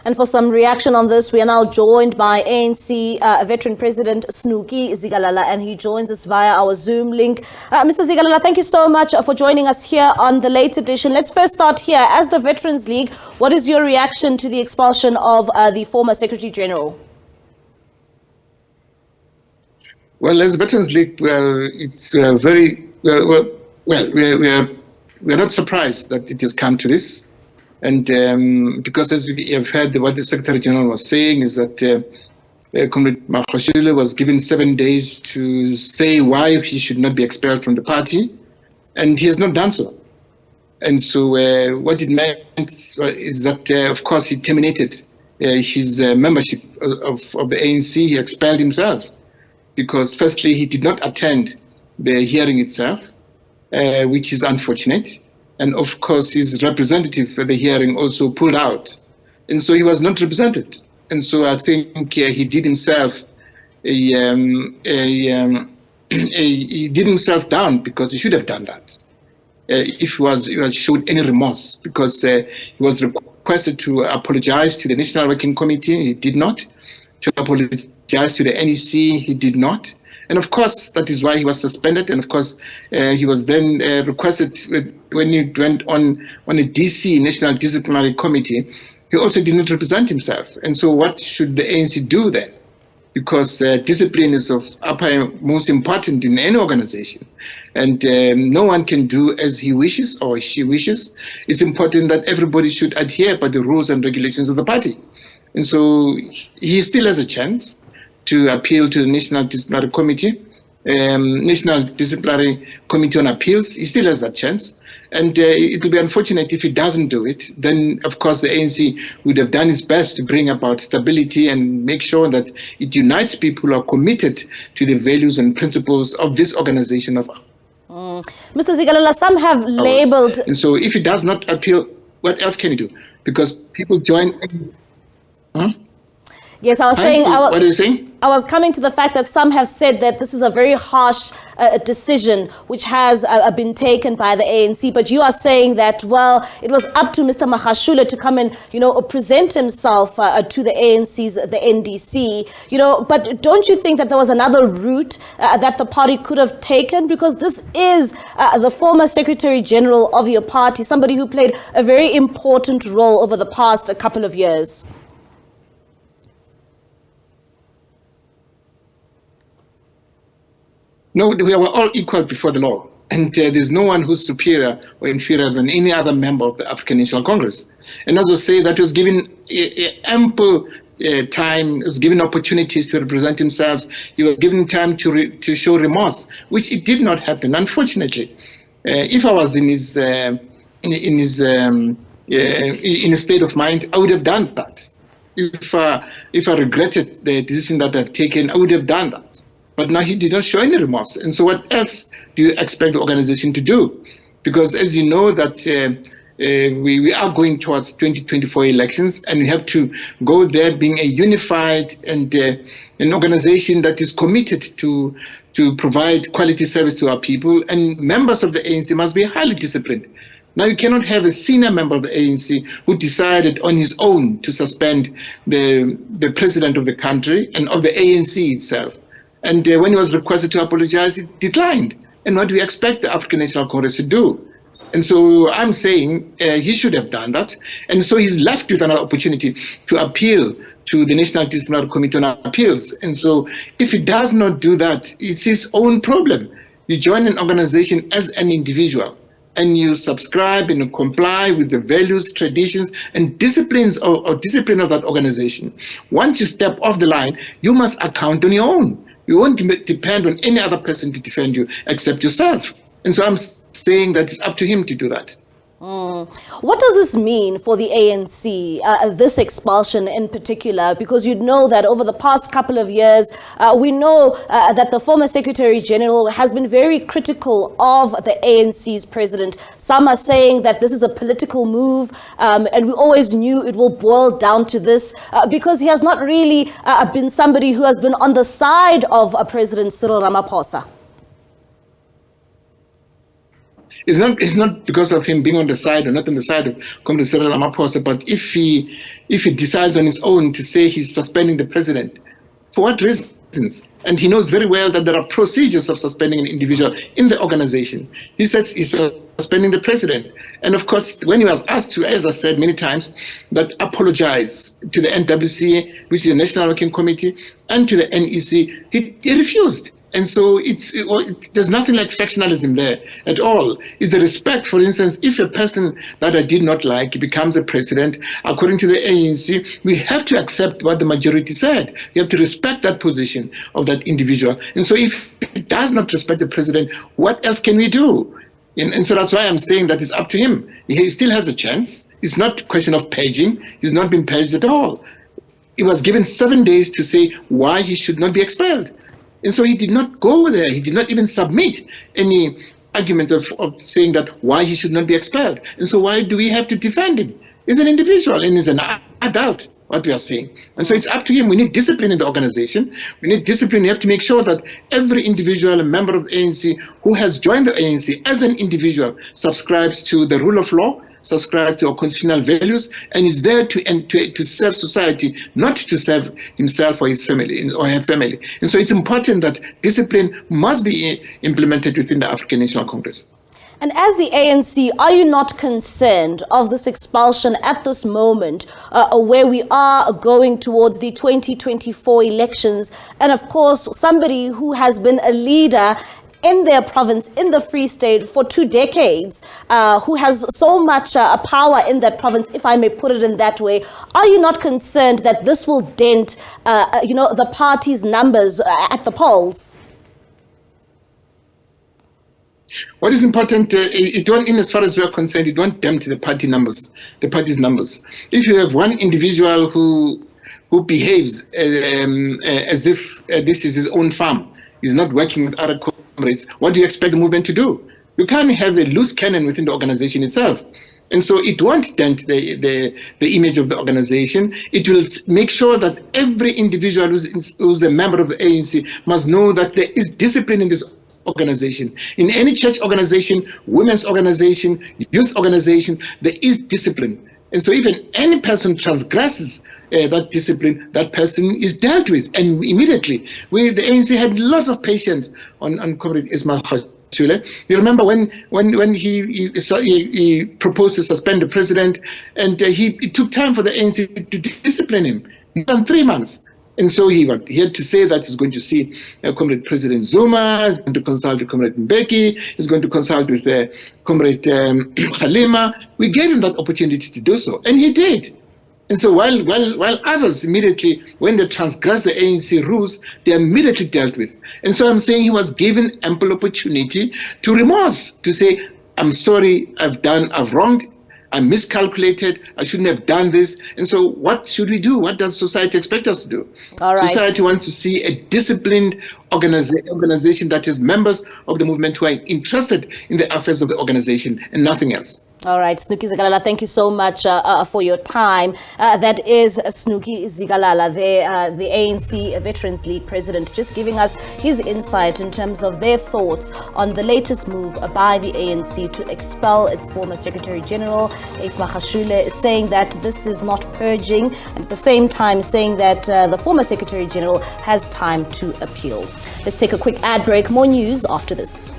And for some reaction on this, we are now joined by ANC veteran president Snuki Zikalala, and he joins us via our Zoom link. Mr. Zikalala, thank you so much for joining us here on the late edition. Let's first start here. As the Veterans League, what is your reaction to the expulsion of the former Secretary General? Well, as Veterans League, it's very we're not surprised that it has come to this. And because, as we have heard, what the Secretary General was saying is that Comrade Magashule was given 7 days to say why he should not be expelled from the party, and he has not done so. And so what it meant is that, of course, he terminated his membership of the ANC. He expelled himself because, firstly, he did not attend the hearing itself, which is unfortunate. And of course, his representative for the hearing also pulled out. And so he was not represented. And so I think he did himself he did himself down, because he should have done that. If he was showed any remorse, because he was requested to apologize to the National Working Committee, he did not. To apologize to the NEC, he did not. And of course, that is why he was suspended. And of course, he was then requested, when he went on a DC, National Disciplinary Committee, he also did not represent himself. And so what should the ANC do then? Because discipline is of most important in any organization. And no one can do as he wishes or she wishes. It's important that everybody should adhere by the rules and regulations of the party. And so he still has a chance to appeal to the National Disciplinary Committee, National Disciplinary Committee on Appeals. He still has that chance. And it will be unfortunate if he doesn't do it. Then, of course, the ANC would have done its best to bring about stability and make sure that it unites people who are committed to the values and principles of this organization of Mr. Zikalala, some have labeled... And so if he does not appeal, what else can he do? Because people join... Huh? Yes, I was saying... What are you saying? I was coming to the fact that some have said that this is a very harsh decision which has been taken by the ANC. But you are saying that, well, it was up to Mr. Magashule to come and, present himself to the ANC's, the NDC. But don't you think that there was another route that the party could have taken? Because this is the former Secretary General of your party, somebody who played a very important role over the past couple of years. No, we are all equal before the law, and there's no one who's superior or inferior than any other member of the African National Congress. And as I say, that was given ample time, was given opportunities to represent himself. He was given time to show remorse, which it did not happen, unfortunately. If I was in a state of mind, I would have done that. If I regretted the decision that I've taken, I would have done that. But now he did not show any remorse. And so what else do you expect the organization to do? Because as you know that we are going towards 2024 elections, and we have to go there being a unified and an organization that is committed to provide quality service to our people. And members of the ANC must be highly disciplined. Now, you cannot have a senior member of the ANC who decided on his own to suspend the president of the country and of the ANC itself. And when he was requested to apologize, he declined. And what do we expect the African National Congress to do? And so I'm saying he should have done that. And so he's left with another opportunity to appeal to the National Disciplinary Committee on Appeals. And so if he does not do that, it's his own problem. You join an organization as an individual, and you subscribe and you comply with the values, traditions, and disciplines or discipline of that organization. Once you step off the line, you must account on your own. You won't depend on any other person to defend you except yourself. And so I'm saying that it's up to him to do that. What does this mean for the ANC, this expulsion in particular? Because you know that over the past couple of years, we know that the former Secretary General has been very critical of the ANC's president. Some are saying that this is a political move, and we always knew it will boil down to this, because he has not really been somebody who has been on the side of President Cyril Ramaphosa. It's not because of him being on the side or not on the side of Comrade Cyril Ramaphosa, but if he decides on his own to say he's suspending the president, for what reasons? And he knows very well that there are procedures of suspending an individual in the organization. He says he's suspending the president. And of course, when he was asked to, as I said many times, that apologize to the NWC, which is the National Working Committee, and to the NEC, he refused. And so there's nothing like factionalism there at all. It's the respect. For instance, if a person that I did not like becomes a president, according to the ANC, we have to accept what the majority said. We have to respect that position of that individual. And so if he does not respect the president, what else can we do? And so that's why I'm saying that it's up to him. He still has a chance. It's not a question of paging. He's not been paged at all. He was given 7 days to say why he should not be expelled. And so he did not go there. He did not even submit any argument of saying that why he should not be expelled. And so why do we have to defend him? He's an individual and he's an adult, what we are saying. And so it's up to him. We need discipline in the organization. We need discipline. We have to make sure that every individual, a member of the ANC who has joined the ANC as an individual subscribes to the rule of law, subscribe to our constitutional values, and is there to serve society, not to serve himself or his family or her family. And so it's important that discipline must be implemented within the African National Congress. And as the ANC, are you not concerned of this expulsion at this moment where we are going towards the 2024 elections? And of course, somebody who has been a leader in their province, in the Free State, for 2 decades, who has so much power in that province, if I may put it in that way. Are you not concerned that this will dent, the party's numbers at the polls? What is important, in as far as we are concerned, it won't dent the party's numbers. If you have one individual who behaves as if this is his own farm, he's not working with other comrades, what do you expect the movement to do? You can't have a loose cannon within the organization itself. And so it won't dent the image of the organization. It will make sure that every individual who's a member of the ANC must know that there is discipline in this organization. In any church organization, women's organization, youth organization, there is discipline. And so even any person transgresses that discipline, that person is dealt with. And immediately, the ANC had lots of patience on Comrade Ace Magashule. You remember when he proposed to suspend the president, and it took time for the ANC to discipline him, more than 3 months. And so he had to say that he's going to see Comrade President Zuma, he's going to consult with Comrade Mbeki, he's going to consult with Comrade Khalima. We gave him that opportunity to do so, and he did. And so while others immediately, when they transgress the ANC rules, they are immediately dealt with. And so I'm saying he was given ample opportunity to remorse, to say, I'm sorry, I've wronged, I miscalculated, I shouldn't have done this. And so what should we do? What does society expect us to do? All right. Society wants to see a disciplined organization that has members of the movement who are interested in the affairs of the organization and nothing else. All right, Snuki Zikalala, thank you so much for your time. That is Snuki Zikalala, the ANC Veterans League president, just giving us his insight in terms of their thoughts on the latest move by the ANC to expel its former Secretary General, Ace Magashule, saying that this is not purging, and at the same time saying that the former Secretary General has time to appeal. Let's take a quick ad break. More news after this.